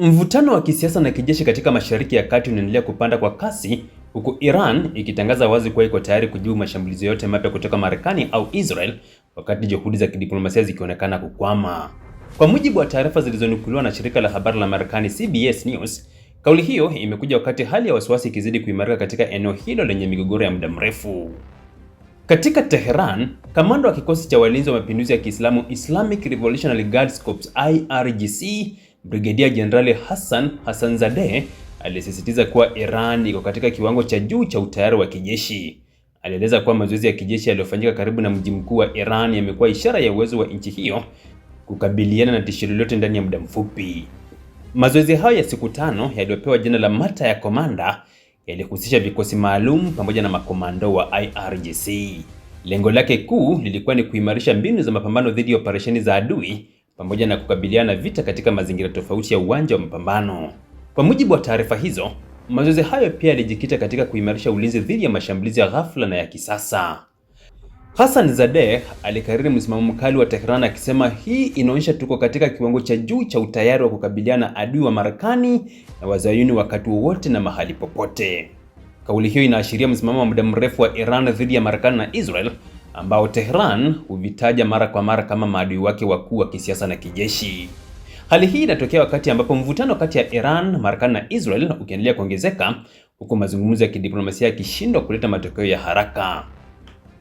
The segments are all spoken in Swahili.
Mvutano wa kisiasa na kijeshi katika Mashariki ya Kati unaendelea kupanda kwa kasi, huku Iran ikitangaza wazi kuwa iko tayari kujibu mashambulizi yote mapya kutoka Marekani au Israel, wakati juhudi za kidiplomasia zikionekana kukwama. Kwa mujibu wa taarifa zilizonukuliwa na shirika la habari la Marekani CBS News, kauli hiyo imekuja wakati hali ya wasiwasi ikizidi kuimarika katika eneo hilo lenye migogoro ya muda mrefu. Katika Tehran, kamanda wa kikosi cha walinzi wa mapinduzi ya Kiislamu Islamic Revolutionary Guards Corps IRGC, Brigedia Jenerali Hassan Hassanzadeh alisisitiza kuwa Iran iko katika kiwango cha juu cha utayari wa kijeshi. Alieleza kuwa mazoezi ya kijeshi yaliyofanyika karibu na mji mkuu wa Iran yamekuwa ishara ya uwezo wa nchi hiyo kukabiliana na tishio lolote ndani ya muda mfupi. Mazoezi hayo ya siku 5 yaliyopewa jina la Mata ya Komanda yalihusisha vikosi maalum pamoja na makomando wa IRGC. Lengo lake kuu lilikuwa ni kuimarisha mbinu za mapambano dhidi ya operesheni za adui pamoja na kukabiliana na vita katika mazingira tofauti ya uwanja wa mapambano. Kwa mujibu wa taarifa hizo, mazoezi hayo pia yalijikita katika kuimarisha ulinzi dhidi ya mashambulizi ya ghafla na ya kisasa. Hassanzadeh alikariri msimamo mkali wa Tehran akisema hii inaonyesha tuko katika kiwango cha juu cha utayari wa kukabiliana na adui wa Marekani na Wazayuni wakati wowote na mahali popote. Kauli hiyo inaashiria msimamo wa muda mrefu wa Iran dhidi ya Marekani na Israel, ambao Tehran huvitaja mara kwa mara kama maadui wake wakuu wa kisiasa na kijeshi. Hali hii inatokea wakati ambapo mvutano kati ya Iran, Marekani na Israel ukiendelea kuongezeka, huku mazungumzo ya kidiplomasia yakishindwa kuleta matokeo ya haraka.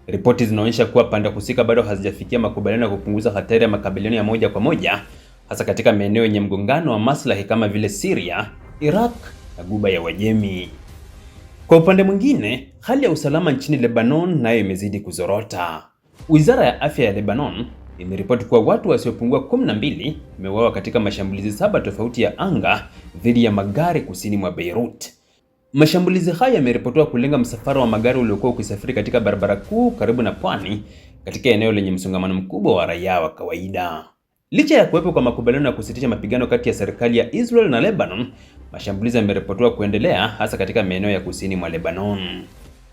Ripoti zinaonyesha kuwa pande husika bado hazijafikia makubaliano ya kupunguza hatari ya makabiliano ya moja kwa moja, hasa katika maeneo yenye mgongano wa maslahi kama vile Syria, Iraq na Ghuba ya Uajemi. Kwa upande mwingine, hali ya usalama nchini Lebanon nayo imezidi kuzorota. Wizara ya Afya ya Lebanon imeripoti kuwa watu wasiopungua 12 wameuawa katika mashambulizi 7 tofauti ya anga dhidi ya magari kusini mwa Beirut. Mashambulizi haya yameripotiwa kulenga msafara wa magari uliokuwa ukisafiri katika barabara kuu karibu na pwani katika eneo lenye msongamano mkubwa wa raia wa kawaida. Licha ya kuwepo kwa makubaliano ya kusitisha mapigano kati ya serikali ya Israel na Lebanon, mashambulizi yameripotiwa kuendelea hasa katika maeneo ya kusini mwa Lebanon.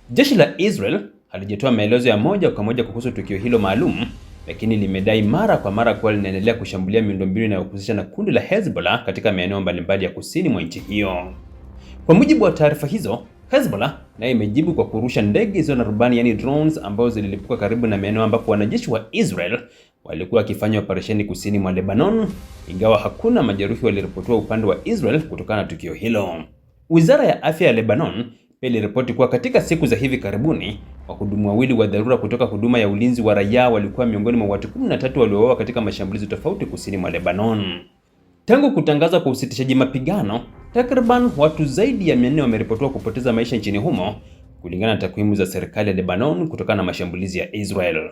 Jeshi la Israel halijatoa maelezo ya moja kwa moja kuhusu tukio hilo maalum, lakini limedai mara kwa mara kuwa linaendelea kushambulia miundombinu inayohusisha na kundi la Hezbollah katika maeneo mbalimbali ya kusini mwa nchi hiyo. Kwa mujibu wa taarifa hizo, Hezbollah nayo imejibu kwa kurusha ndege zisizo na rubani yani drones ambazo zililipuka karibu na maeneo ambapo wanajeshi wa Israel walikuwa wakifanya operesheni kusini mwa Lebanon, ingawa hakuna majeruhi waliripotiwa upande wa Israel kutokana na tukio hilo. Wizara ya Afya ya Lebanon pia iliripoti kuwa katika siku za hivi karibuni, wahudumu wawili wa dharura kutoka huduma ya ulinzi wa raia walikuwa miongoni mwa watu 13 waliouawa katika mashambulizi tofauti kusini mwa Lebanon. Tangu kutangazwa kwa usitishaji mapigano, takriban watu zaidi ya 400 wameripotiwa kupoteza maisha nchini humo, kulingana na takwimu za serikali ya Lebanon kutokana na mashambulizi ya Israel.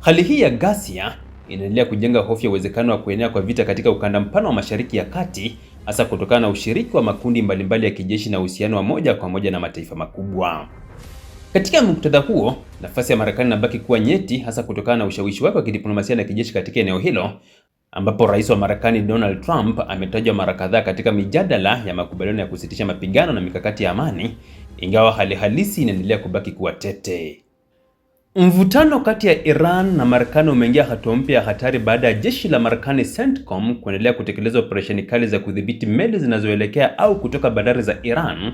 Hali hii ya ghasia inaendelea kujenga hofu ya uwezekano wa kuenea kwa vita katika ukanda mpana wa Mashariki ya Kati, hasa kutokana na ushiriki wa makundi mbalimbali ya kijeshi na uhusiano wa moja kwa moja na mataifa makubwa. Katika muktadha huo, nafasi ya Marekani inabaki kuwa nyeti, hasa kutokana na ushawishi wake wa kidiplomasia na kijeshi katika eneo hilo, ambapo Rais wa Marekani Donald Trump ametajwa mara kadhaa katika mijadala ya makubaliano ya kusitisha mapigano na mikakati ya amani, ingawa hali halisi inaendelea kubaki kuwa tete. Mvutano kati ya Iran na Marekani umeingia hatua mpya ya hatari baada ya jeshi la Marekani CENTCOM kuendelea kutekeleza operesheni kali za kudhibiti meli zinazoelekea au kutoka bandari za Iran,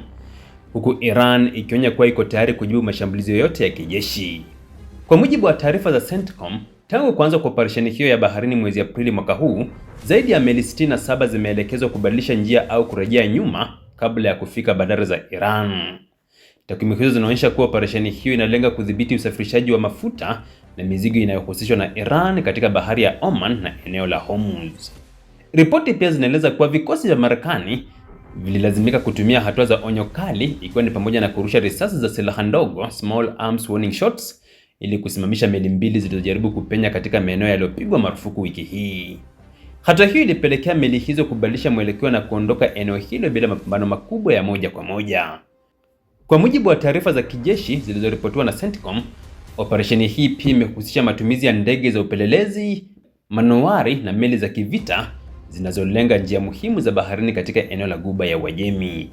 huku Iran ikionya kuwa iko tayari kujibu mashambulizi yoyote ya kijeshi. Kwa mujibu wa taarifa za CENTCOM, tangu kuanza kwa operesheni hiyo ya baharini mwezi Aprili mwaka huu, zaidi ya meli 67 zimeelekezwa kubadilisha njia au kurejea nyuma kabla ya kufika bandari za Iran. Takwimu hizo zinaonyesha kuwa operesheni hiyo inalenga kudhibiti usafirishaji wa mafuta na mizigo inayohusishwa na Iran katika bahari ya Oman na eneo la Hormuz. Ripoti pia zinaeleza kuwa vikosi vya Marekani vililazimika kutumia hatua za onyo kali, ikiwa ni pamoja na kurusha risasi za silaha ndogo, small arms warning shots, ili kusimamisha meli mbili zilizojaribu kupenya katika maeneo yaliyopigwa marufuku wiki hii. Hatua hiyo ilipelekea meli hizo kubadilisha mwelekeo na kuondoka eneo hilo bila mapambano makubwa ya moja kwa moja. Kwa mujibu wa taarifa za kijeshi zilizoripotiwa na CENTCOM, operesheni hii pia imehusisha matumizi ya ndege za upelelezi, manowari na meli za kivita zinazolenga njia muhimu za baharini katika eneo la Ghuba ya Uajemi.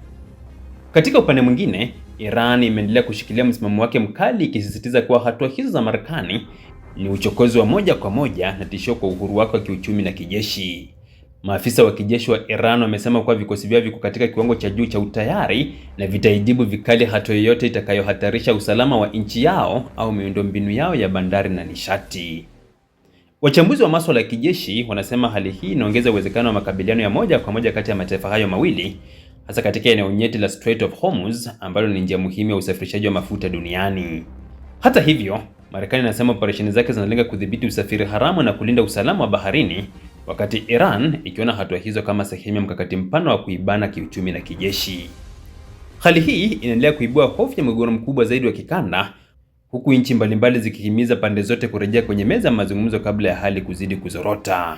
Katika upande mwingine, Iran imeendelea kushikilia msimamo wake mkali, ikisisitiza kuwa hatua hizo za Marekani ni uchokozi wa moja kwa moja na tishio kwa uhuru wake wa kiuchumi na kijeshi. Maafisa wa kijeshi wa Iran wamesema kuwa vikosi vyao viko katika kiwango cha juu cha utayari na vitaijibu vikali hatua yoyote itakayohatarisha usalama wa nchi yao au miundombinu yao ya bandari na nishati. Wachambuzi wa masuala ya kijeshi wanasema hali hii inaongeza uwezekano wa makabiliano ya moja kwa moja kati ya mataifa hayo mawili, hasa katika eneo nyeti la Strait of Hormuz ambalo ni njia muhimu ya usafirishaji wa mafuta duniani. Hata hivyo, Marekani inasema operesheni zake zinalenga kudhibiti usafiri haramu na kulinda usalama wa baharini, wakati Iran ikiona hatua hizo kama sehemu ya mkakati mpana wa kuibana kiuchumi na kijeshi. Hali hii inaendelea kuibua hofu ya mgogoro mkubwa zaidi wa kikanda, huku nchi mbalimbali zikihimiza pande zote kurejea kwenye meza ya mazungumzo kabla ya hali kuzidi kuzorota.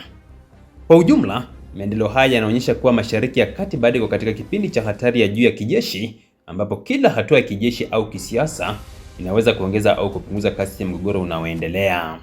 Kwa ujumla, maendeleo haya yanaonyesha kuwa Mashariki ya Kati bado iko katika kipindi cha hatari ya juu ya kijeshi, ambapo kila hatua ya kijeshi au kisiasa inaweza kuongeza au kupunguza kasi ya mgogoro unaoendelea.